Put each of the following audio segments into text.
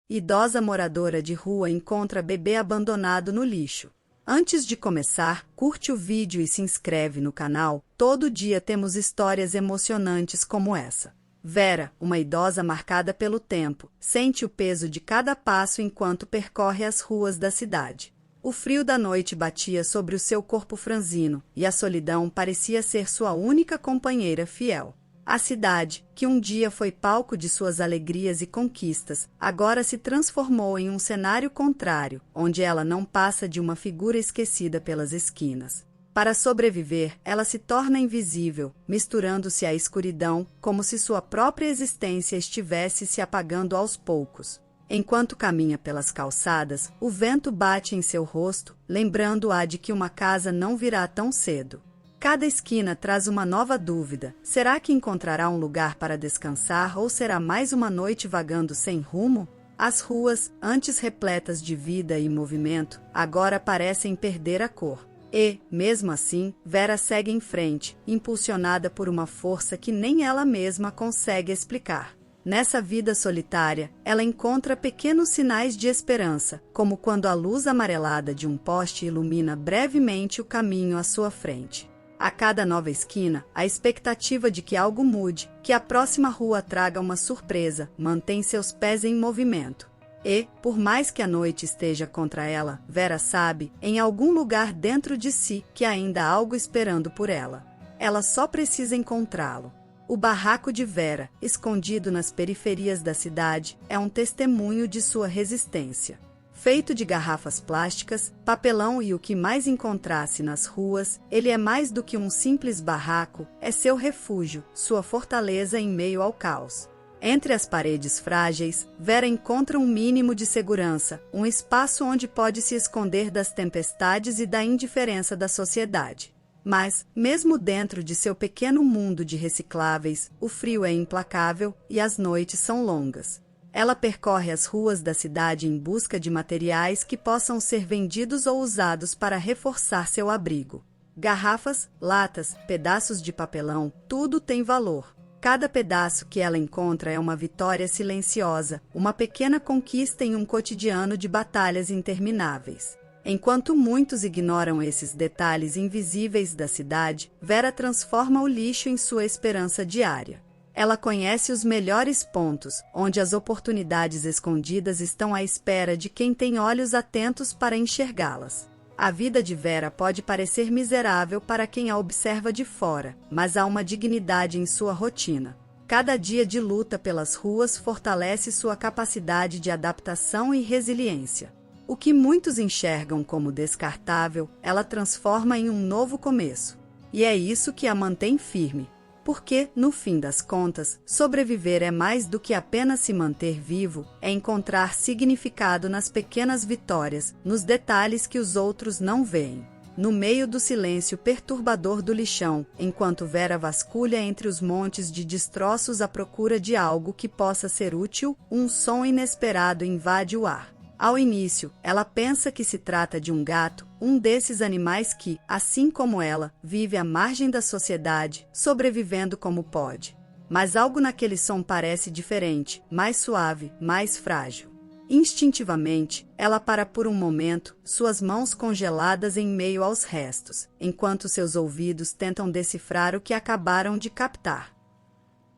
Idosa moradora de rua encontra bebê abandonado no lixo. Antes de começar, curte o vídeo e se inscreve no canal. Todo dia temos histórias emocionantes como essa. Vera, uma idosa marcada pelo tempo, sente o peso de cada passo enquanto percorre as ruas da cidade. O frio da noite batia sobre o seu corpo franzino, e a solidão parecia ser sua única companheira fiel. A cidade, que um dia foi palco de suas alegrias e conquistas, agora se transformou em um cenário contrário, onde ela não passa de uma figura esquecida pelas esquinas. Para sobreviver, ela se torna invisível, misturando-se à escuridão, como se sua própria existência estivesse se apagando aos poucos. Enquanto caminha pelas calçadas, o vento bate em seu rosto, lembrando-a de que uma casa não virá tão cedo. Cada esquina traz uma nova dúvida. Será que encontrará um lugar para descansar ou será mais uma noite vagando sem rumo? As ruas, antes repletas de vida e movimento, agora parecem perder a cor. E, mesmo assim, Vera segue em frente, impulsionada por uma força que nem ela mesma consegue explicar. Nessa vida solitária, ela encontra pequenos sinais de esperança, como quando a luz amarelada de um poste ilumina brevemente o caminho à sua frente. A cada nova esquina, a expectativa de que algo mude, que a próxima rua traga uma surpresa, mantém seus pés em movimento. E, por mais que a noite esteja contra ela, Vera sabe, em algum lugar dentro de si, que ainda há algo esperando por ela. Ela só precisa encontrá-lo. O barraco de Vera, escondido nas periferias da cidade, é um testemunho de sua resistência. Feito de garrafas plásticas, papelão e o que mais encontrasse nas ruas, ele é mais do que um simples barraco, é seu refúgio, sua fortaleza em meio ao caos. Entre as paredes frágeis, Vera encontra um mínimo de segurança, um espaço onde pode se esconder das tempestades e da indiferença da sociedade. Mas, mesmo dentro de seu pequeno mundo de recicláveis, o frio é implacável e as noites são longas. Ela percorre as ruas da cidade em busca de materiais que possam ser vendidos ou usados para reforçar seu abrigo. Garrafas, latas, pedaços de papelão, tudo tem valor. Cada pedaço que ela encontra é uma vitória silenciosa, uma pequena conquista em um cotidiano de batalhas intermináveis. Enquanto muitos ignoram esses detalhes invisíveis da cidade, Vera transforma o lixo em sua esperança diária. Ela conhece os melhores pontos, onde as oportunidades escondidas estão à espera de quem tem olhos atentos para enxergá-las. A vida de Vera pode parecer miserável para quem a observa de fora, mas há uma dignidade em sua rotina. Cada dia de luta pelas ruas fortalece sua capacidade de adaptação e resiliência. O que muitos enxergam como descartável, ela transforma em um novo começo. E é isso que a mantém firme. Porque, no fim das contas, sobreviver é mais do que apenas se manter vivo, é encontrar significado nas pequenas vitórias, nos detalhes que os outros não veem. No meio do silêncio perturbador do lixão, enquanto Vera vasculha entre os montes de destroços à procura de algo que possa ser útil, um som inesperado invade o ar. Ao início, ela pensa que se trata de um gato, um desses animais que, assim como ela, vive à margem da sociedade, sobrevivendo como pode. Mas algo naquele som parece diferente, mais suave, mais frágil. Instintivamente, ela para por um momento, suas mãos congeladas em meio aos restos, enquanto seus ouvidos tentam decifrar o que acabaram de captar.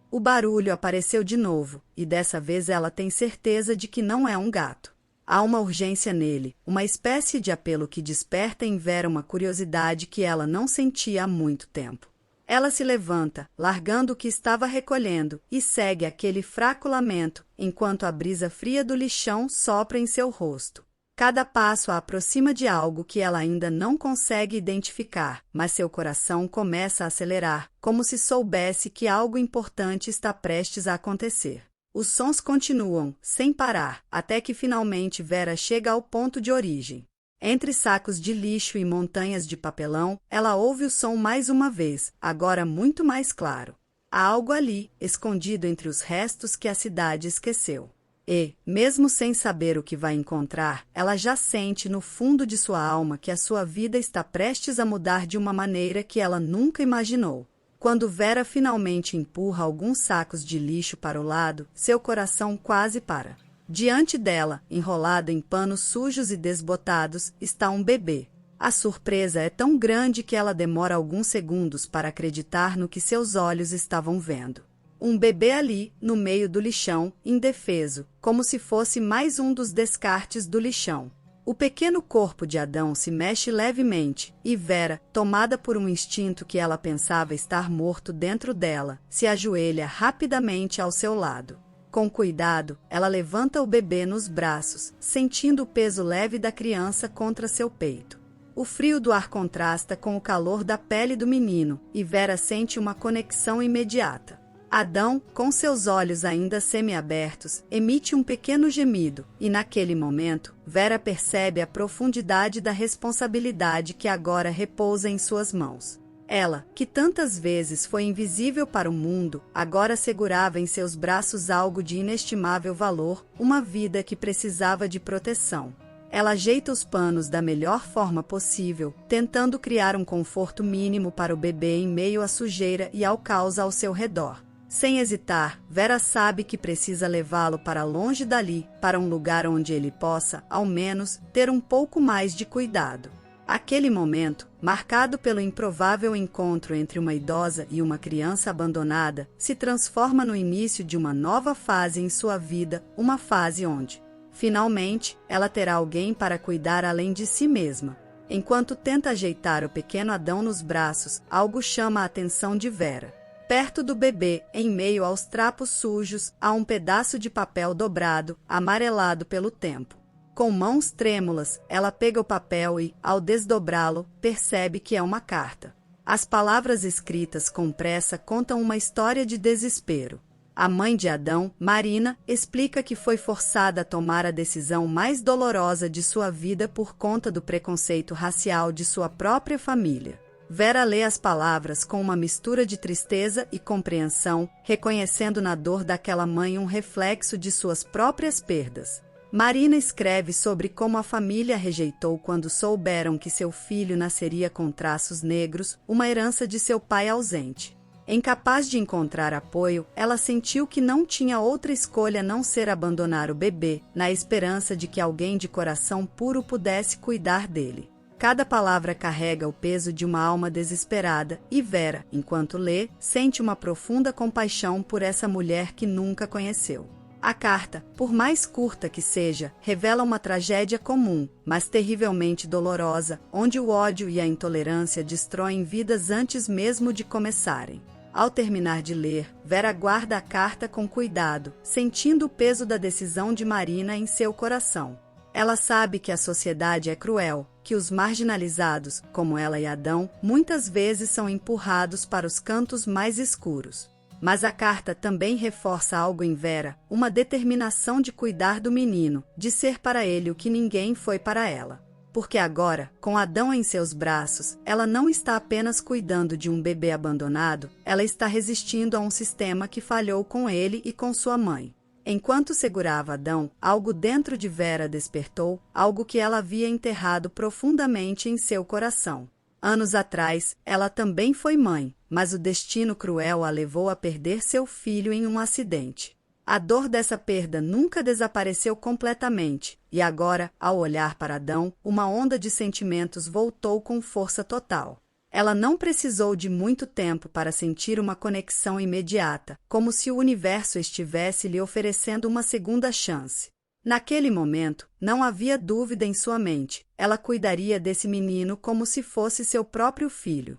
O barulho apareceu de novo, e dessa vez ela tem certeza de que não é um gato. Há uma urgência nele, uma espécie de apelo que desperta em Vera uma curiosidade que ela não sentia há muito tempo. Ela se levanta, largando o que estava recolhendo, e segue aquele fraco lamento, enquanto a brisa fria do lixão sopra em seu rosto. Cada passo a aproxima de algo que ela ainda não consegue identificar, mas seu coração começa a acelerar, como se soubesse que algo importante está prestes a acontecer. Os sons continuam, sem parar, até que finalmente Vera chega ao ponto de origem. Entre sacos de lixo e montanhas de papelão, ela ouve o som mais uma vez, agora muito mais claro. Há algo ali, escondido entre os restos que a cidade esqueceu. E, mesmo sem saber o que vai encontrar, ela já sente no fundo de sua alma que a sua vida está prestes a mudar de uma maneira que ela nunca imaginou. Quando Vera finalmente empurra alguns sacos de lixo para o lado, seu coração quase para. Diante dela, enrolado em panos sujos e desbotados, está um bebê. A surpresa é tão grande que ela demora alguns segundos para acreditar no que seus olhos estavam vendo. Um bebê ali, no meio do lixão, indefeso, como se fosse mais um dos descartes do lixão. O pequeno corpo de Adão se mexe levemente, e Vera, tomada por um instinto que ela pensava estar morto dentro dela, se ajoelha rapidamente ao seu lado. Com cuidado, ela levanta o bebê nos braços, sentindo o peso leve da criança contra seu peito. O frio do ar contrasta com o calor da pele do menino, e Vera sente uma conexão imediata. Adão, com seus olhos ainda semiabertos, emite um pequeno gemido, e naquele momento, Vera percebe a profundidade da responsabilidade que agora repousa em suas mãos. Ela, que tantas vezes foi invisível para o mundo, agora segurava em seus braços algo de inestimável valor, uma vida que precisava de proteção. Ela ajeita os panos da melhor forma possível, tentando criar um conforto mínimo para o bebê em meio à sujeira e ao caos ao seu redor. Sem hesitar, Vera sabe que precisa levá-lo para longe dali, para um lugar onde ele possa, ao menos, ter um pouco mais de cuidado. Aquele momento, marcado pelo improvável encontro entre uma idosa e uma criança abandonada, se transforma no início de uma nova fase em sua vida, uma fase onde, finalmente, ela terá alguém para cuidar além de si mesma. Enquanto tenta ajeitar o pequeno Adão nos braços, algo chama a atenção de Vera. Perto do bebê, em meio aos trapos sujos, há um pedaço de papel dobrado, amarelado pelo tempo. Com mãos trêmulas, ela pega o papel e, ao desdobrá-lo, percebe que é uma carta. As palavras escritas com pressa contam uma história de desespero. A mãe de Adão, Marina, explica que foi forçada a tomar a decisão mais dolorosa de sua vida por conta do preconceito racial de sua própria família. Vera lê as palavras com uma mistura de tristeza e compreensão, reconhecendo na dor daquela mãe um reflexo de suas próprias perdas. Marina escreve sobre como a família rejeitou quando souberam que seu filho nasceria com traços negros, uma herança de seu pai ausente. Incapaz de encontrar apoio, ela sentiu que não tinha outra escolha a não ser abandonar o bebê, na esperança de que alguém de coração puro pudesse cuidar dele. Cada palavra carrega o peso de uma alma desesperada, e Vera, enquanto lê, sente uma profunda compaixão por essa mulher que nunca conheceu. A carta, por mais curta que seja, revela uma tragédia comum, mas terrivelmente dolorosa, onde o ódio e a intolerância destroem vidas antes mesmo de começarem. Ao terminar de ler, Vera guarda a carta com cuidado, sentindo o peso da decisão de Marina em seu coração. Ela sabe que a sociedade é cruel, que os marginalizados, como ela e Adão, muitas vezes são empurrados para os cantos mais escuros. Mas a carta também reforça algo em Vera, uma determinação de cuidar do menino, de ser para ele o que ninguém foi para ela. Porque agora, com Adão em seus braços, ela não está apenas cuidando de um bebê abandonado, ela está resistindo a um sistema que falhou com ele e com sua mãe. Enquanto segurava Adão, algo dentro de Vera despertou, algo que ela havia enterrado profundamente em seu coração. Anos atrás, ela também foi mãe, mas o destino cruel a levou a perder seu filho em um acidente. A dor dessa perda nunca desapareceu completamente, e agora, ao olhar para Adão, uma onda de sentimentos voltou com força total. Ela não precisou de muito tempo para sentir uma conexão imediata, como se o universo estivesse lhe oferecendo uma segunda chance. Naquele momento, não havia dúvida em sua mente, ela cuidaria desse menino como se fosse seu próprio filho.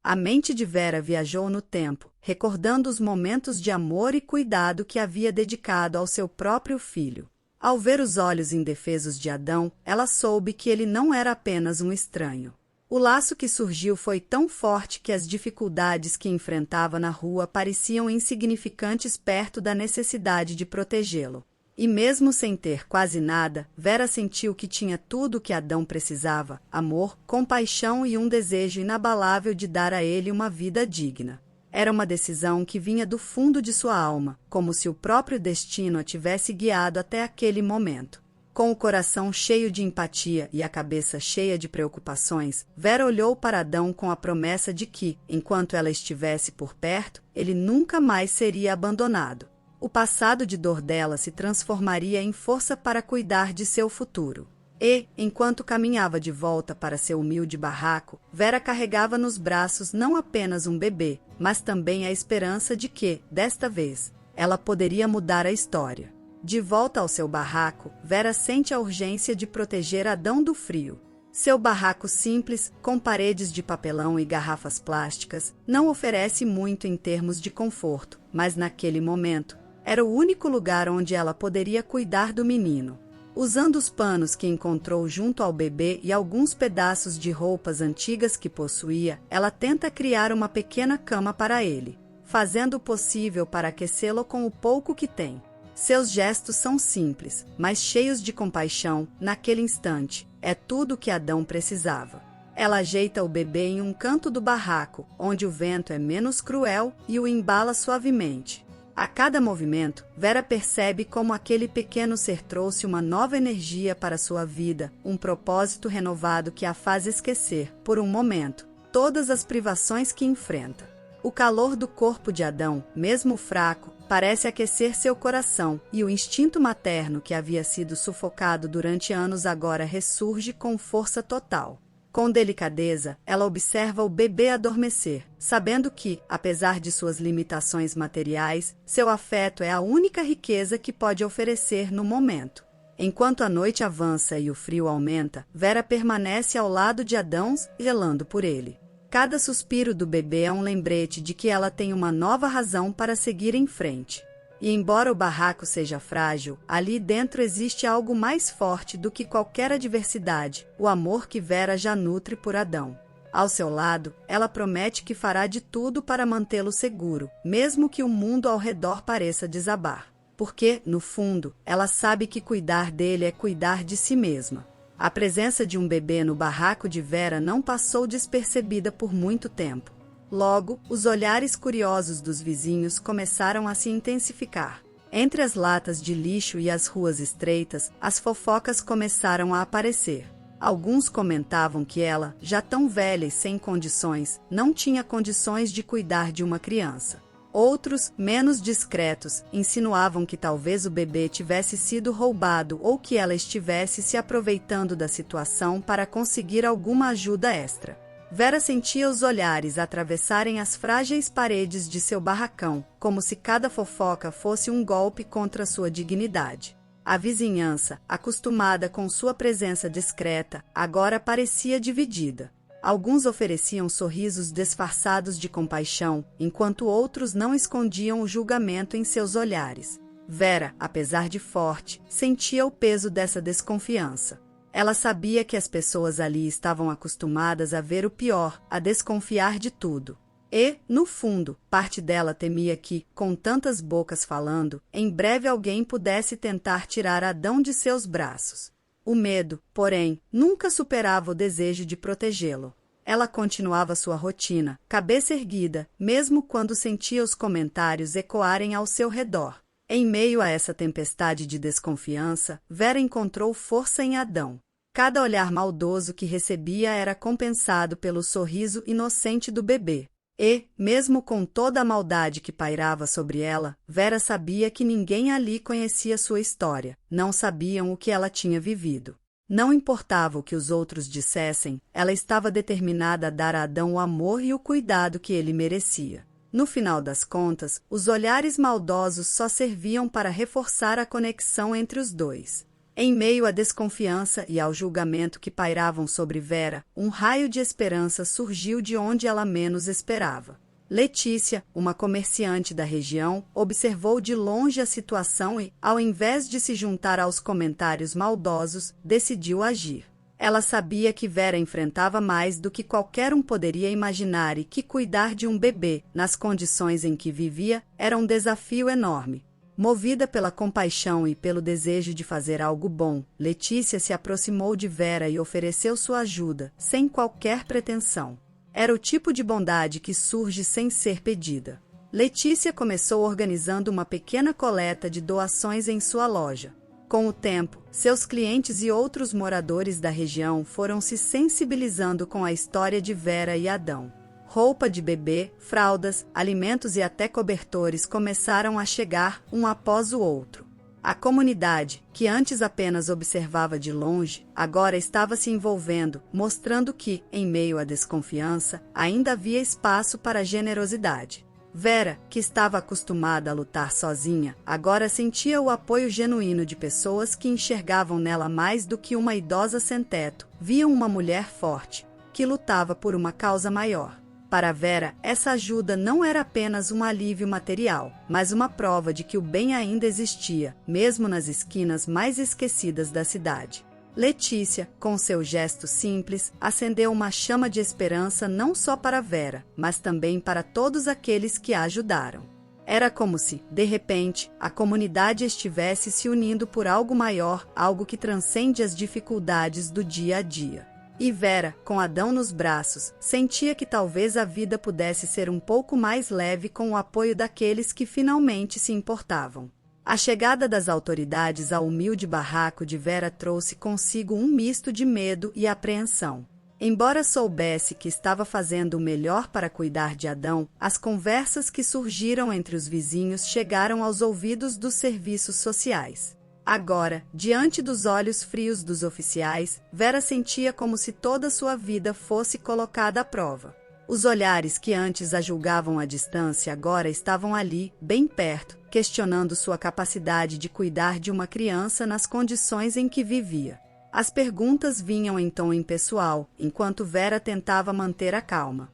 A mente de Vera viajou no tempo, recordando os momentos de amor e cuidado que havia dedicado ao seu próprio filho. Ao ver os olhos indefesos de Adão, ela soube que ele não era apenas um estranho. O laço que surgiu foi tão forte que as dificuldades que enfrentava na rua pareciam insignificantes perto da necessidade de protegê-lo. E mesmo sem ter quase nada, Vera sentiu que tinha tudo o que Adão precisava: amor, compaixão e um desejo inabalável de dar a ele uma vida digna. Era uma decisão que vinha do fundo de sua alma, como se o próprio destino a tivesse guiado até aquele momento. Com o coração cheio de empatia e a cabeça cheia de preocupações, Vera olhou para Adão com a promessa de que, enquanto ela estivesse por perto, ele nunca mais seria abandonado. O passado de dor dela se transformaria em força para cuidar de seu futuro. E, enquanto caminhava de volta para seu humilde barraco, Vera carregava nos braços não apenas um bebê, mas também a esperança de que, desta vez, ela poderia mudar a história. De volta ao seu barraco, Vera sente a urgência de proteger Adão do frio. Seu barraco simples, com paredes de papelão e garrafas plásticas, não oferece muito em termos de conforto, mas naquele momento, era o único lugar onde ela poderia cuidar do menino. Usando os panos que encontrou junto ao bebê e alguns pedaços de roupas antigas que possuía, ela tenta criar uma pequena cama para ele, fazendo o possível para aquecê-lo com o pouco que tem. Seus gestos são simples, mas cheios de compaixão. Naquele instante, é tudo o que Adão precisava. Ela ajeita o bebê em um canto do barraco, onde o vento é menos cruel, e o embala suavemente. A cada movimento, Vera percebe como aquele pequeno ser trouxe uma nova energia para sua vida, um propósito renovado que a faz esquecer, por um momento, todas as privações que enfrenta. O calor do corpo de Adão, mesmo fraco, parece aquecer seu coração, e o instinto materno que havia sido sufocado durante anos agora ressurge com força total. Com delicadeza, ela observa o bebê adormecer, sabendo que, apesar de suas limitações materiais, seu afeto é a única riqueza que pode oferecer no momento. Enquanto a noite avança e o frio aumenta, Vera permanece ao lado de Adão, zelando por ele. Cada suspiro do bebê é um lembrete de que ela tem uma nova razão para seguir em frente. E embora o barraco seja frágil, ali dentro existe algo mais forte do que qualquer adversidade, o amor que Vera já nutre por Adão. Ao seu lado, ela promete que fará de tudo para mantê-lo seguro, mesmo que o mundo ao redor pareça desabar. Porque, no fundo, ela sabe que cuidar dele é cuidar de si mesma. A presença de um bebê no barraco de Vera não passou despercebida por muito tempo. Logo, os olhares curiosos dos vizinhos começaram a se intensificar. Entre as latas de lixo e as ruas estreitas, as fofocas começaram a aparecer. Alguns comentavam que ela, já tão velha e sem condições, não tinha condições de cuidar de uma criança. Outros, menos discretos, insinuavam que talvez o bebê tivesse sido roubado ou que ela estivesse se aproveitando da situação para conseguir alguma ajuda extra. Vera sentia os olhares atravessarem as frágeis paredes de seu barracão, como se cada fofoca fosse um golpe contra sua dignidade. A vizinhança, acostumada com sua presença discreta, agora parecia dividida. Alguns ofereciam sorrisos disfarçados de compaixão, enquanto outros não escondiam o julgamento em seus olhares. Vera, apesar de forte, sentia o peso dessa desconfiança. Ela sabia que as pessoas ali estavam acostumadas a ver o pior, a desconfiar de tudo. E, no fundo, parte dela temia que, com tantas bocas falando, em breve alguém pudesse tentar tirar Adão de seus braços. O medo, porém, nunca superava o desejo de protegê-lo. Ela continuava sua rotina, cabeça erguida, mesmo quando sentia os comentários ecoarem ao seu redor. Em meio a essa tempestade de desconfiança, Vera encontrou força em Adão. Cada olhar maldoso que recebia era compensado pelo sorriso inocente do bebê. E, mesmo com toda a maldade que pairava sobre ela, Vera sabia que ninguém ali conhecia sua história, não sabiam o que ela tinha vivido. Não importava o que os outros dissessem, ela estava determinada a dar a Adão o amor e o cuidado que ele merecia. No final das contas, os olhares maldosos só serviam para reforçar a conexão entre os dois. Em meio à desconfiança e ao julgamento que pairavam sobre Vera, um raio de esperança surgiu de onde ela menos esperava. Letícia, uma comerciante da região, observou de longe a situação e, ao invés de se juntar aos comentários maldosos, decidiu agir. Ela sabia que Vera enfrentava mais do que qualquer um poderia imaginar e que cuidar de um bebê, nas condições em que vivia, era um desafio enorme. Movida pela compaixão e pelo desejo de fazer algo bom, Letícia se aproximou de Vera e ofereceu sua ajuda, sem qualquer pretensão. Era o tipo de bondade que surge sem ser pedida. Letícia começou organizando uma pequena coleta de doações em sua loja. Com o tempo, seus clientes e outros moradores da região foram se sensibilizando com a história de Vera e Adão. roupa de bebê, fraldas, alimentos e até cobertores começaram a chegar um após o outro. A comunidade, que antes apenas observava de longe, agora estava se envolvendo, mostrando que, em meio à desconfiança, ainda havia espaço para a generosidade. Vera, que estava acostumada a lutar sozinha, agora sentia o apoio genuíno de pessoas que enxergavam nela mais do que uma idosa sem-teto, viam uma mulher forte, que lutava por uma causa maior. Para Vera, essa ajuda não era apenas um alívio material, mas uma prova de que o bem ainda existia, mesmo nas esquinas mais esquecidas da cidade. Letícia, com seu gesto simples, acendeu uma chama de esperança não só para Vera, mas também para todos aqueles que a ajudaram. Era como se, de repente, a comunidade estivesse se unindo por algo maior, algo que transcende as dificuldades do dia a dia. E Vera, com Adão nos braços, sentia que talvez a vida pudesse ser um pouco mais leve com o apoio daqueles que finalmente se importavam. A chegada das autoridades ao humilde barraco de Vera trouxe consigo um misto de medo e apreensão. Embora soubesse que estava fazendo o melhor para cuidar de Adão, as conversas que surgiram entre os vizinhos chegaram aos ouvidos dos serviços sociais. Agora, diante dos olhos frios dos oficiais, Vera sentia como se toda sua vida fosse colocada à prova. Os olhares que antes a julgavam à distância agora estavam ali, bem perto, questionando sua capacidade de cuidar de uma criança nas condições em que vivia. As perguntas vinham em tom impessoal, enquanto Vera tentava manter a calma.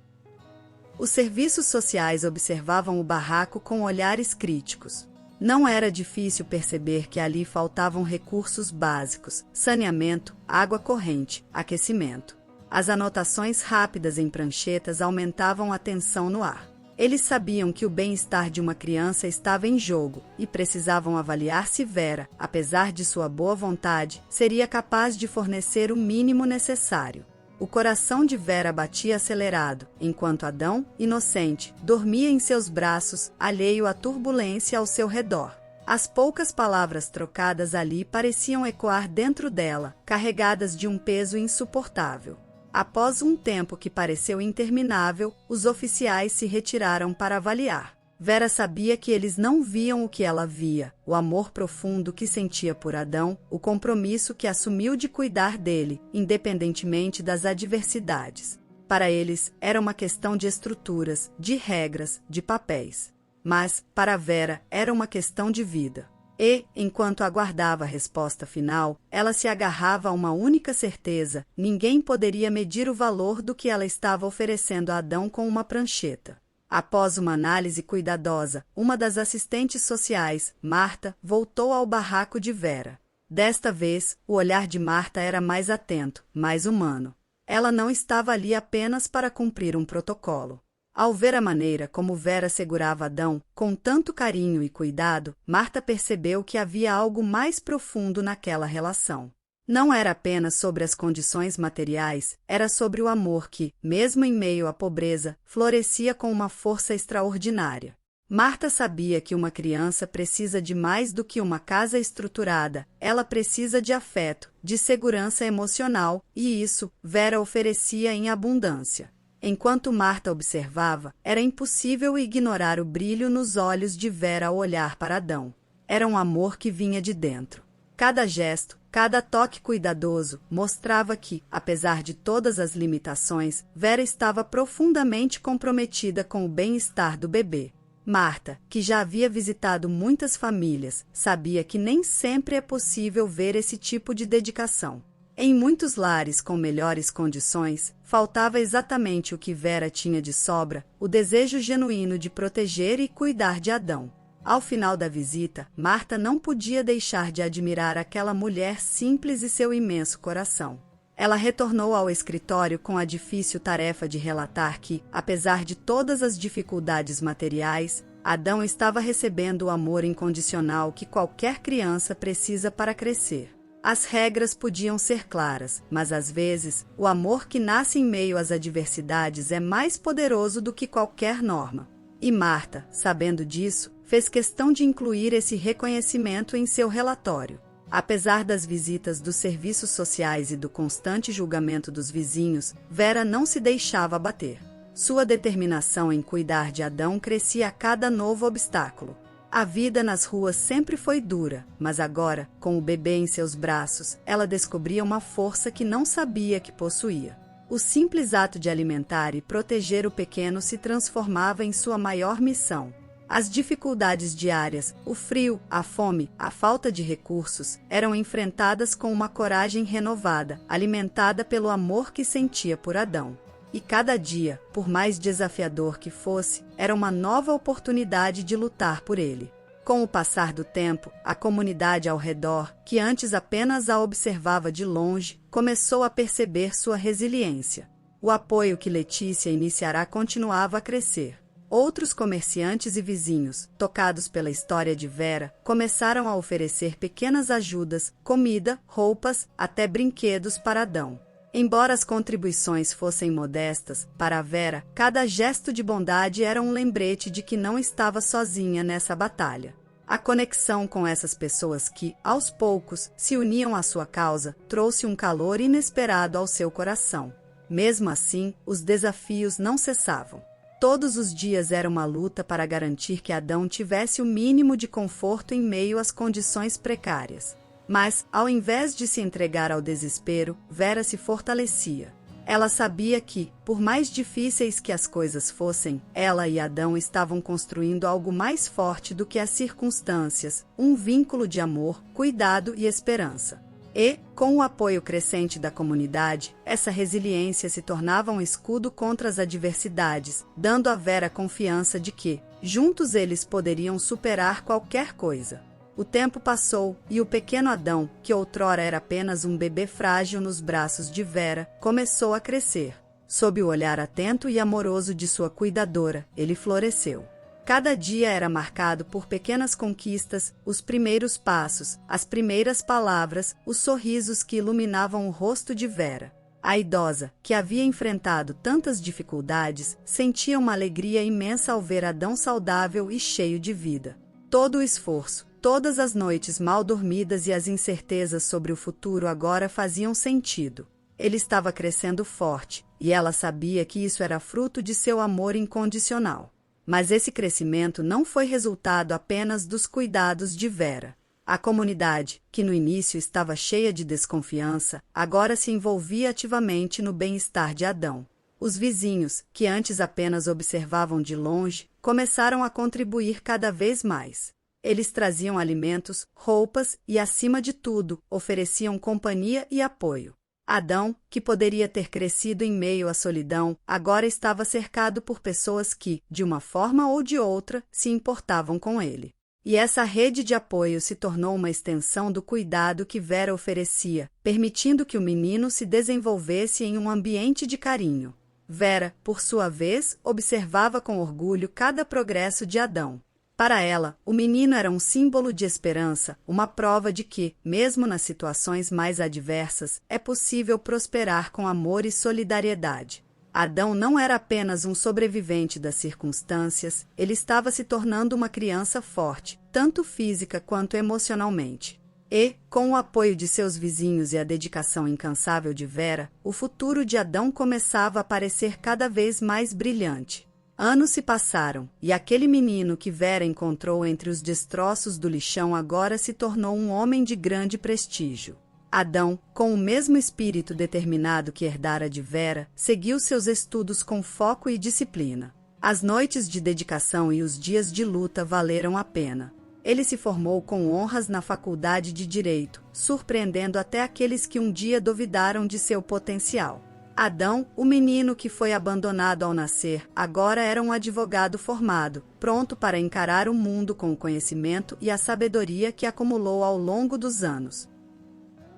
Os serviços sociais observavam o barraco com olhares críticos. Não era difícil perceber que ali faltavam recursos básicos: saneamento, água corrente, aquecimento. As anotações rápidas em pranchetas aumentavam a tensão no ar. Eles sabiam que o bem-estar de uma criança estava em jogo e precisavam avaliar se Vera, apesar de sua boa vontade, seria capaz de fornecer o mínimo necessário. O coração de Vera batia acelerado, enquanto Adão, inocente, dormia em seus braços, alheio à turbulência ao seu redor. As poucas palavras trocadas ali pareciam ecoar dentro dela, carregadas de um peso insuportável. Após um tempo que pareceu interminável, os oficiais se retiraram para avaliar. Vera sabia que eles não viam o que ela via, o amor profundo que sentia por Adão, o compromisso que assumiu de cuidar dele, independentemente das adversidades. Para eles, era uma questão de estruturas, de regras, de papéis. Mas, para Vera, era uma questão de vida. E, enquanto aguardava a resposta final, ela se agarrava a uma única certeza: ninguém poderia medir o valor do que ela estava oferecendo a Adão com uma prancheta. Após uma análise cuidadosa, uma das assistentes sociais, Marta, voltou ao barraco de Vera. Desta vez, o olhar de Marta era mais atento, mais humano. Ela não estava ali apenas para cumprir um protocolo. Ao ver a maneira como Vera segurava Adão, com tanto carinho e cuidado, Marta percebeu que havia algo mais profundo naquela relação. Não era apenas sobre as condições materiais, era sobre o amor que, mesmo em meio à pobreza, florescia com uma força extraordinária. Marta sabia que uma criança precisa de mais do que uma casa estruturada, ela precisa de afeto, de segurança emocional, e isso Vera oferecia em abundância. Enquanto Marta observava, era impossível ignorar o brilho nos olhos de Vera ao olhar para Adão. Era um amor que vinha de dentro. Cada gesto, cada toque cuidadoso mostrava que, apesar de todas as limitações, Vera estava profundamente comprometida com o bem-estar do bebê. Marta, que já havia visitado muitas famílias, sabia que nem sempre é possível ver esse tipo de dedicação. Em muitos lares com melhores condições, faltava exatamente o que Vera tinha de sobra: o desejo genuíno de proteger e cuidar de Adão. Ao final da visita, Marta não podia deixar de admirar aquela mulher simples e seu imenso coração. Ela retornou ao escritório com a difícil tarefa de relatar que, apesar de todas as dificuldades materiais, Adão estava recebendo o amor incondicional que qualquer criança precisa para crescer. As regras podiam ser claras, mas às vezes, o amor que nasce em meio às adversidades é mais poderoso do que qualquer norma. E Marta, sabendo disso, fez questão de incluir esse reconhecimento em seu relatório. Apesar das visitas dos serviços sociais e do constante julgamento dos vizinhos, Vera não se deixava abater. Sua determinação em cuidar de Adão crescia a cada novo obstáculo. A vida nas ruas sempre foi dura, mas agora, com o bebê em seus braços, ela descobria uma força que não sabia que possuía. O simples ato de alimentar e proteger o pequeno se transformava em sua maior missão. As dificuldades diárias, o frio, a fome, a falta de recursos, eram enfrentadas com uma coragem renovada, alimentada pelo amor que sentia por Adão. E cada dia, por mais desafiador que fosse, era uma nova oportunidade de lutar por ele. Com o passar do tempo, a comunidade ao redor, que antes apenas a observava de longe, começou a perceber sua resiliência. O apoio que Letícia iniciará continuava a crescer. Outros comerciantes e vizinhos, tocados pela história de Vera, começaram a oferecer pequenas ajudas, comida, roupas, até brinquedos para Adão. Embora as contribuições fossem modestas, para Vera, cada gesto de bondade era um lembrete de que não estava sozinha nessa batalha. A conexão com essas pessoas que, aos poucos, se uniam à sua causa, trouxe um calor inesperado ao seu coração. Mesmo assim, os desafios não cessavam. Todos os dias era uma luta para garantir que Adão tivesse o mínimo de conforto em meio às condições precárias. Mas, ao invés de se entregar ao desespero, Vera se fortalecia. Ela sabia que, por mais difíceis que as coisas fossem, ela e Adão estavam construindo algo mais forte do que as circunstâncias, um vínculo de amor, cuidado e esperança. E, com o apoio crescente da comunidade, essa resiliência se tornava um escudo contra as adversidades, dando a Vera confiança de que, juntos eles poderiam superar qualquer coisa. O tempo passou, e o pequeno Adão, que outrora era apenas um bebê frágil nos braços de Vera, começou a crescer. Sob o olhar atento e amoroso de sua cuidadora, ele floresceu. Cada dia era marcado por pequenas conquistas, os primeiros passos, as primeiras palavras, os sorrisos que iluminavam o rosto de Vera. A idosa, que havia enfrentado tantas dificuldades, sentia uma alegria imensa ao ver Adão saudável e cheio de vida. Todo o esforço, todas as noites mal dormidas e as incertezas sobre o futuro agora faziam sentido. Ele estava crescendo forte, e ela sabia que isso era fruto de seu amor incondicional. Mas esse crescimento não foi resultado apenas dos cuidados de Vera. A comunidade, que no início estava cheia de desconfiança, agora se envolvia ativamente no bem-estar de Adão. Os vizinhos, que antes apenas observavam de longe, começaram a contribuir cada vez mais. Eles traziam alimentos, roupas e, acima de tudo, ofereciam companhia e apoio. Adão, que poderia ter crescido em meio à solidão, agora estava cercado por pessoas que, de uma forma ou de outra, se importavam com ele. E essa rede de apoio se tornou uma extensão do cuidado que Vera oferecia, permitindo que o menino se desenvolvesse em um ambiente de carinho. Vera, por sua vez, observava com orgulho cada progresso de Adão. Para ela, o menino era um símbolo de esperança, uma prova de que, mesmo nas situações mais adversas, é possível prosperar com amor e solidariedade. Adão não era apenas um sobrevivente das circunstâncias, ele estava se tornando uma criança forte, tanto física quanto emocionalmente. E, com o apoio de seus vizinhos e a dedicação incansável de Vera, o futuro de Adão começava a parecer cada vez mais brilhante. Anos se passaram, e aquele menino que Vera encontrou entre os destroços do lixão agora se tornou um homem de grande prestígio. Adão, com o mesmo espírito determinado que herdara de Vera, seguiu seus estudos com foco e disciplina. As noites de dedicação e os dias de luta valeram a pena. Ele se formou com honras na faculdade de Direito, surpreendendo até aqueles que um dia duvidaram de seu potencial. Adão, o menino que foi abandonado ao nascer, agora era um advogado formado, pronto para encarar o mundo com o conhecimento e a sabedoria que acumulou ao longo dos anos.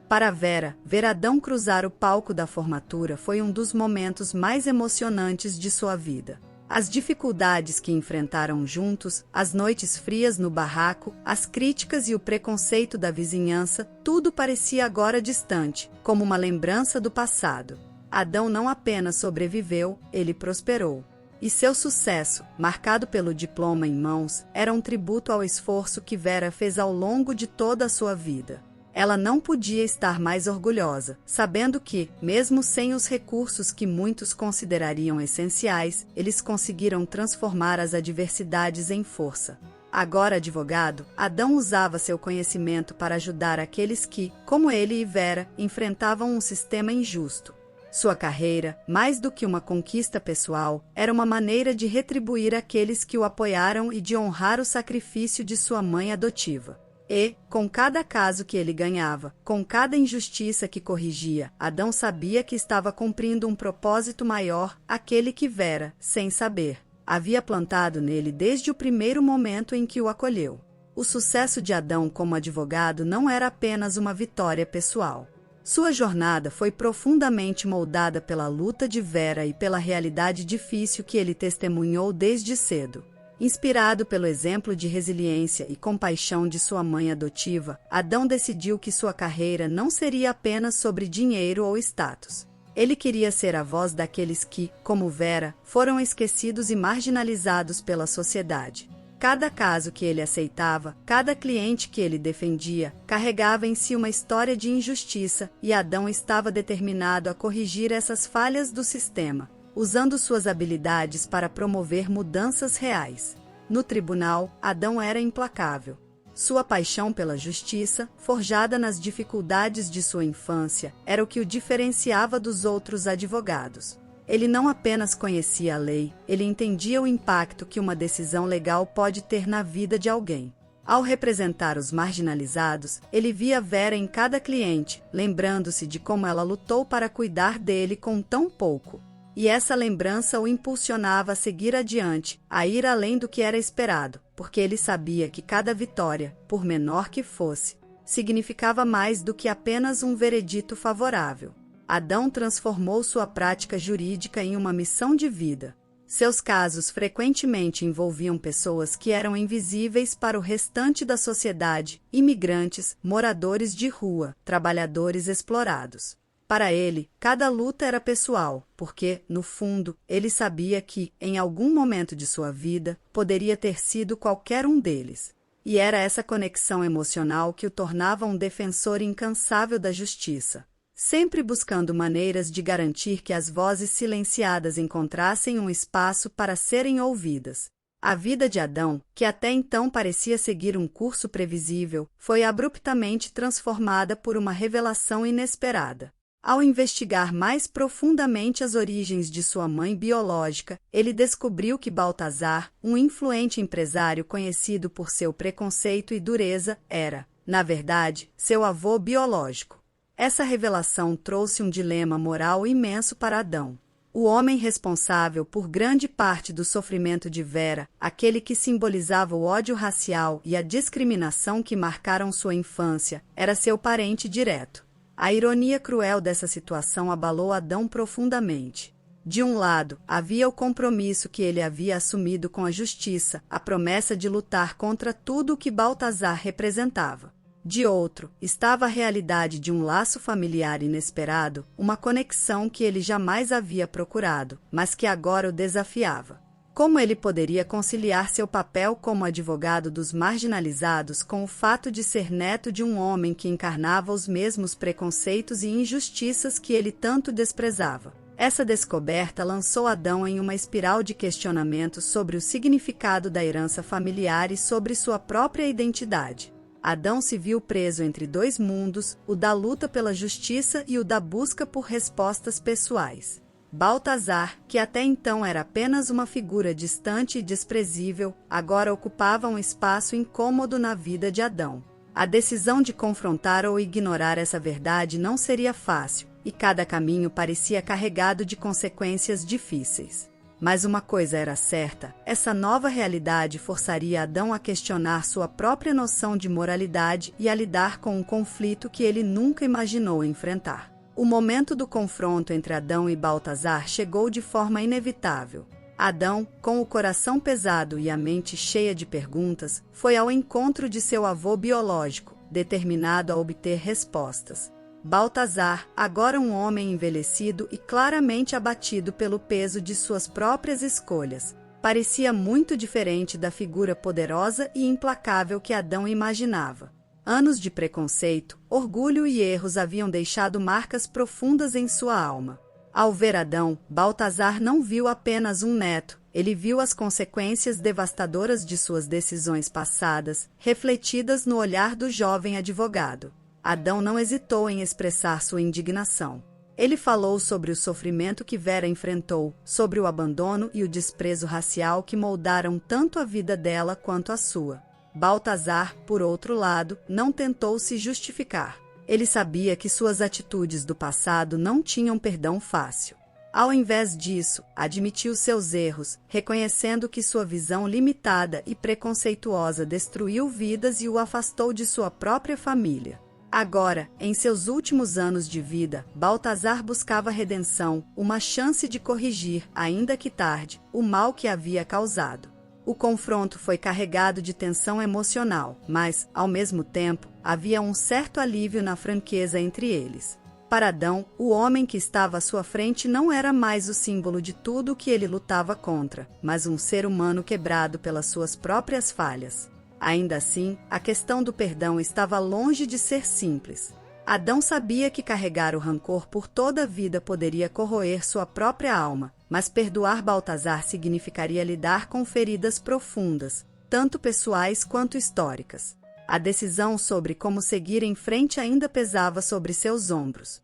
Para Vera, ver Adão cruzar o palco da formatura foi um dos momentos mais emocionantes de sua vida. As dificuldades que enfrentaram juntos, as noites frias no barraco, as críticas e o preconceito da vizinhança, tudo parecia agora distante, como uma lembrança do passado. Adão não apenas sobreviveu, ele prosperou. E seu sucesso, marcado pelo diploma em mãos, era um tributo ao esforço que Vera fez ao longo de toda a sua vida. Ela não podia estar mais orgulhosa, sabendo que, mesmo sem os recursos que muitos considerariam essenciais, eles conseguiram transformar as adversidades em força. Agora advogado, Adão usava seu conhecimento para ajudar aqueles que, como ele e Vera, enfrentavam um sistema injusto. Sua carreira, mais do que uma conquista pessoal, era uma maneira de retribuir aqueles que o apoiaram e de honrar o sacrifício de sua mãe adotiva. E, com cada caso que ele ganhava, com cada injustiça que corrigia, Adão sabia que estava cumprindo um propósito maior, aquele que Vera, sem saber, havia plantado nele desde o primeiro momento em que o acolheu. O sucesso de Adão como advogado não era apenas uma vitória pessoal. Sua jornada foi profundamente moldada pela luta de Vera e pela realidade difícil que ele testemunhou desde cedo. Inspirado pelo exemplo de resiliência e compaixão de sua mãe adotiva, Adão decidiu que sua carreira não seria apenas sobre dinheiro ou status. Ele queria ser a voz daqueles que, como Vera, foram esquecidos e marginalizados pela sociedade. Cada caso que ele aceitava, cada cliente que ele defendia, carregava em si uma história de injustiça, e Adão estava determinado a corrigir essas falhas do sistema, usando suas habilidades para promover mudanças reais. No tribunal, Adão era implacável. Sua paixão pela justiça, forjada nas dificuldades de sua infância, era o que o diferenciava dos outros advogados. Ele não apenas conhecia a lei, ele entendia o impacto que uma decisão legal pode ter na vida de alguém. Ao representar os marginalizados, ele via Vera em cada cliente, lembrando-se de como ela lutou para cuidar dele com tão pouco. E essa lembrança o impulsionava a seguir adiante, a ir além do que era esperado, porque ele sabia que cada vitória, por menor que fosse, significava mais do que apenas um veredito favorável. Adão transformou sua prática jurídica em uma missão de vida. Seus casos frequentemente envolviam pessoas que eram invisíveis para o restante da sociedade, imigrantes, moradores de rua, trabalhadores explorados. Para ele, cada luta era pessoal, porque, no fundo, ele sabia que, em algum momento de sua vida, poderia ter sido qualquer um deles. E era essa conexão emocional que o tornava um defensor incansável da justiça, sempre buscando maneiras de garantir que as vozes silenciadas encontrassem um espaço para serem ouvidas. A vida de Adão, que até então parecia seguir um curso previsível, foi abruptamente transformada por uma revelação inesperada. Ao investigar mais profundamente as origens de sua mãe biológica, ele descobriu que Baltazar, um influente empresário conhecido por seu preconceito e dureza, era, na verdade, seu avô biológico. Essa revelação trouxe um dilema moral imenso para Adão. O homem responsável por grande parte do sofrimento de Vera, aquele que simbolizava o ódio racial e a discriminação que marcaram sua infância, era seu parente direto. A ironia cruel dessa situação abalou Adão profundamente. De um lado, havia o compromisso que ele havia assumido com a justiça, a promessa de lutar contra tudo o que Baltazar representava. De outro, estava a realidade de um laço familiar inesperado, uma conexão que ele jamais havia procurado, mas que agora o desafiava. Como ele poderia conciliar seu papel como advogado dos marginalizados com o fato de ser neto de um homem que encarnava os mesmos preconceitos e injustiças que ele tanto desprezava? Essa descoberta lançou Adão em uma espiral de questionamentos sobre o significado da herança familiar e sobre sua própria identidade. Adão se viu preso entre dois mundos, o da luta pela justiça e o da busca por respostas pessoais. Baltazar, que até então era apenas uma figura distante e desprezível, agora ocupava um espaço incômodo na vida de Adão. A decisão de confrontar ou ignorar essa verdade não seria fácil, e cada caminho parecia carregado de consequências difíceis. Mas uma coisa era certa, essa nova realidade forçaria Adão a questionar sua própria noção de moralidade e a lidar com um conflito que ele nunca imaginou enfrentar. O momento do confronto entre Adão e Baltazar chegou de forma inevitável. Adão, com o coração pesado e a mente cheia de perguntas, foi ao encontro de seu avô biológico, determinado a obter respostas. Baltazar, agora um homem envelhecido e claramente abatido pelo peso de suas próprias escolhas, parecia muito diferente da figura poderosa e implacável que Adão imaginava. Anos de preconceito, orgulho e erros haviam deixado marcas profundas em sua alma. Ao ver Adão, Baltazar não viu apenas um neto, ele viu as consequências devastadoras de suas decisões passadas, refletidas no olhar do jovem advogado. Adão não hesitou em expressar sua indignação. Ele falou sobre o sofrimento que Vera enfrentou, sobre o abandono e o desprezo racial que moldaram tanto a vida dela quanto a sua. Baltazar, por outro lado, não tentou se justificar. Ele sabia que suas atitudes do passado não tinham perdão fácil. Ao invés disso, admitiu seus erros, reconhecendo que sua visão limitada e preconceituosa destruiu vidas e o afastou de sua própria família. Agora, em seus últimos anos de vida, Baltazar buscava redenção, uma chance de corrigir, ainda que tarde, o mal que havia causado. O confronto foi carregado de tensão emocional, mas, ao mesmo tempo, havia um certo alívio na franqueza entre eles. Para Adão, o homem que estava à sua frente não era mais o símbolo de tudo o que ele lutava contra, mas um ser humano quebrado pelas suas próprias falhas. Ainda assim, a questão do perdão estava longe de ser simples. Adão sabia que carregar o rancor por toda a vida poderia corroer sua própria alma, mas perdoar Baltazar significaria lidar com feridas profundas, tanto pessoais quanto históricas. A decisão sobre como seguir em frente ainda pesava sobre seus ombros.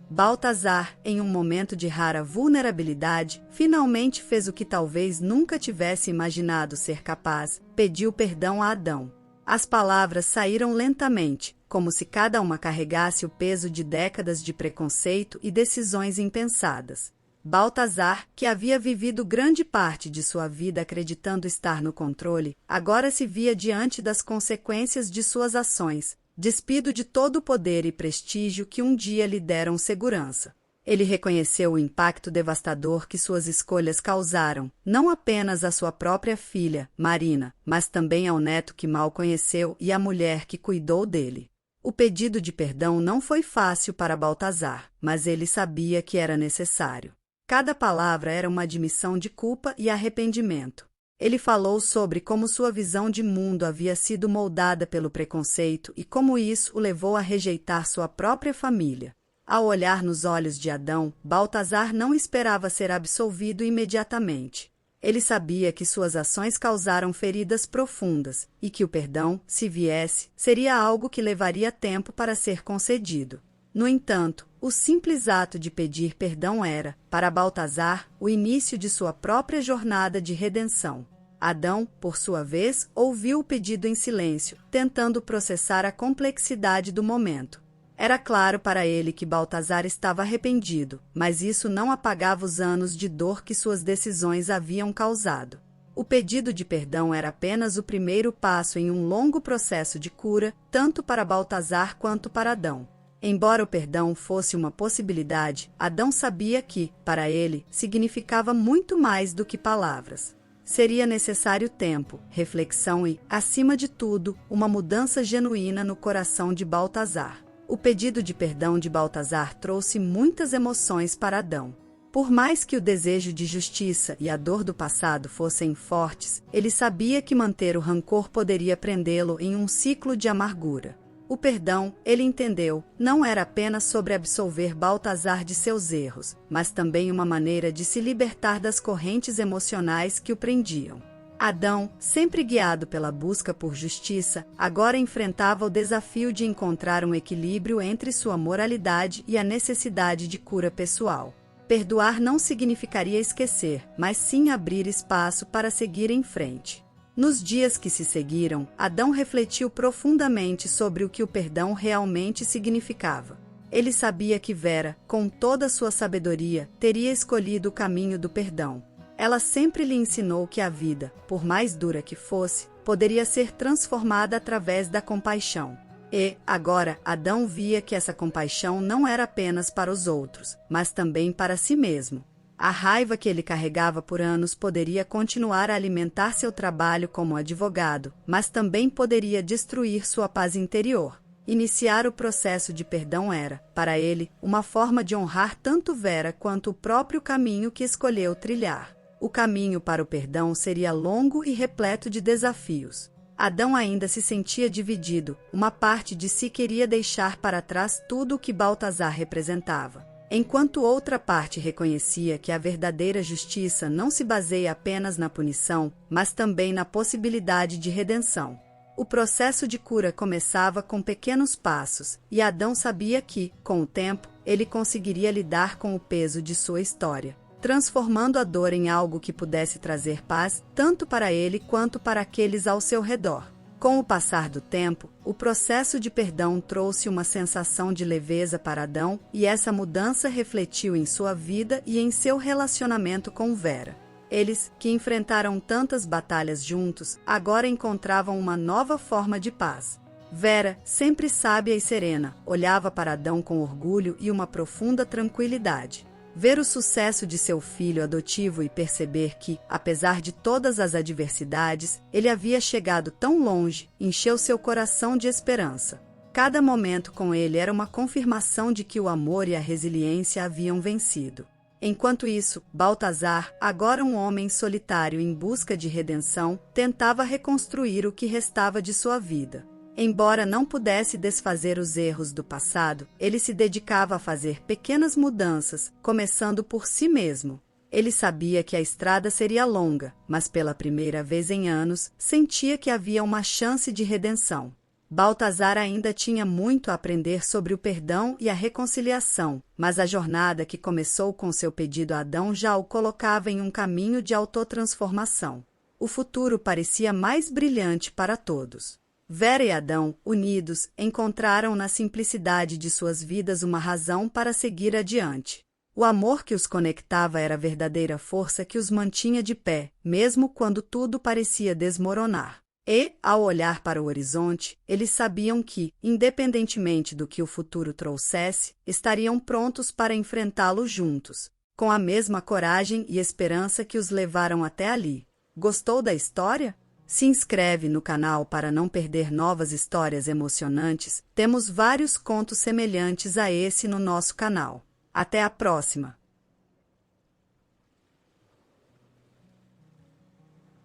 Baltazar, em um momento de rara vulnerabilidade, finalmente fez o que talvez nunca tivesse imaginado ser capaz: pediu perdão a Adão. As palavras saíram lentamente, como se cada uma carregasse o peso de décadas de preconceito e decisões impensadas. Baltazar, que havia vivido grande parte de sua vida acreditando estar no controle, agora se via diante das consequências de suas ações, despido de todo o poder e prestígio que um dia lhe deram segurança. Ele reconheceu o impacto devastador que suas escolhas causaram, não apenas à sua própria filha, Marina, mas também ao neto que mal conheceu e à mulher que cuidou dele. O pedido de perdão não foi fácil para Baltazar, mas ele sabia que era necessário. Cada palavra era uma admissão de culpa e arrependimento. Ele falou sobre como sua visão de mundo havia sido moldada pelo preconceito e como isso o levou a rejeitar sua própria família. Ao olhar nos olhos de Adão, Baltazar não esperava ser absolvido imediatamente. Ele sabia que suas ações causaram feridas profundas e que o perdão, se viesse, seria algo que levaria tempo para ser concedido. No entanto, o simples ato de pedir perdão era, para Baltazar, o início de sua própria jornada de redenção. Adão, por sua vez, ouviu o pedido em silêncio, tentando processar a complexidade do momento. Era claro para ele que Baltazar estava arrependido, mas isso não apagava os anos de dor que suas decisões haviam causado. O pedido de perdão era apenas o primeiro passo em um longo processo de cura, tanto para Baltazar quanto para Adão. Embora o perdão fosse uma possibilidade, Adão sabia que, para ele, significava muito mais do que palavras. Seria necessário tempo, reflexão e, acima de tudo, uma mudança genuína no coração de Baltazar. O pedido de perdão de Baltazar trouxe muitas emoções para Adão. Por mais que o desejo de justiça e a dor do passado fossem fortes, ele sabia que manter o rancor poderia prendê-lo em um ciclo de amargura. O perdão, ele entendeu, não era apenas sobre absolver Baltazar de seus erros, mas também uma maneira de se libertar das correntes emocionais que o prendiam. Adão, sempre guiado pela busca por justiça, agora enfrentava o desafio de encontrar um equilíbrio entre sua moralidade e a necessidade de cura pessoal. Perdoar não significaria esquecer, mas sim abrir espaço para seguir em frente. Nos dias que se seguiram, Adão refletiu profundamente sobre o que o perdão realmente significava. Ele sabia que Vera, com toda a sua sabedoria, teria escolhido o caminho do perdão. Ela sempre lhe ensinou que a vida, por mais dura que fosse, poderia ser transformada através da compaixão. E, agora, Adão via que essa compaixão não era apenas para os outros, mas também para si mesmo. A raiva que ele carregava por anos poderia continuar a alimentar seu trabalho como advogado, mas também poderia destruir sua paz interior. Iniciar o processo de perdão era, para ele, uma forma de honrar tanto Vera quanto o próprio caminho que escolheu trilhar. O caminho para o perdão seria longo e repleto de desafios. Adão ainda se sentia dividido, uma parte de si queria deixar para trás tudo o que Baltazar representava, enquanto outra parte reconhecia que a verdadeira justiça não se baseia apenas na punição, mas também na possibilidade de redenção. O processo de cura começava com pequenos passos, e Adão sabia que, com o tempo, ele conseguiria lidar com o peso de sua história, transformando a dor em algo que pudesse trazer paz, tanto para ele quanto para aqueles ao seu redor. Com o passar do tempo, o processo de perdão trouxe uma sensação de leveza para Adão, e essa mudança refletiu em sua vida e em seu relacionamento com Vera. Eles, que enfrentaram tantas batalhas juntos, agora encontravam uma nova forma de paz. Vera, sempre sábia e serena, olhava para Adão com orgulho e uma profunda tranquilidade. Ver o sucesso de seu filho adotivo e perceber que, apesar de todas as adversidades, ele havia chegado tão longe, encheu seu coração de esperança. Cada momento com ele era uma confirmação de que o amor e a resiliência haviam vencido. Enquanto isso, Baltazar, agora um homem solitário em busca de redenção, tentava reconstruir o que restava de sua vida. Embora não pudesse desfazer os erros do passado, ele se dedicava a fazer pequenas mudanças, começando por si mesmo. Ele sabia que a estrada seria longa, mas pela primeira vez em anos, sentia que havia uma chance de redenção. Baltazar ainda tinha muito a aprender sobre o perdão e a reconciliação, mas a jornada que começou com seu pedido a Adão já o colocava em um caminho de autotransformação. O futuro parecia mais brilhante para todos. Vera e Adão, unidos, encontraram na simplicidade de suas vidas uma razão para seguir adiante. O amor que os conectava era a verdadeira força que os mantinha de pé, mesmo quando tudo parecia desmoronar. E, ao olhar para o horizonte, eles sabiam que, independentemente do que o futuro trouxesse, estariam prontos para enfrentá-lo juntos, com a mesma coragem e esperança que os levaram até ali. Gostou da história? Se inscreve no canal para não perder novas histórias emocionantes. Temos vários contos semelhantes a esse no nosso canal. Até a próxima!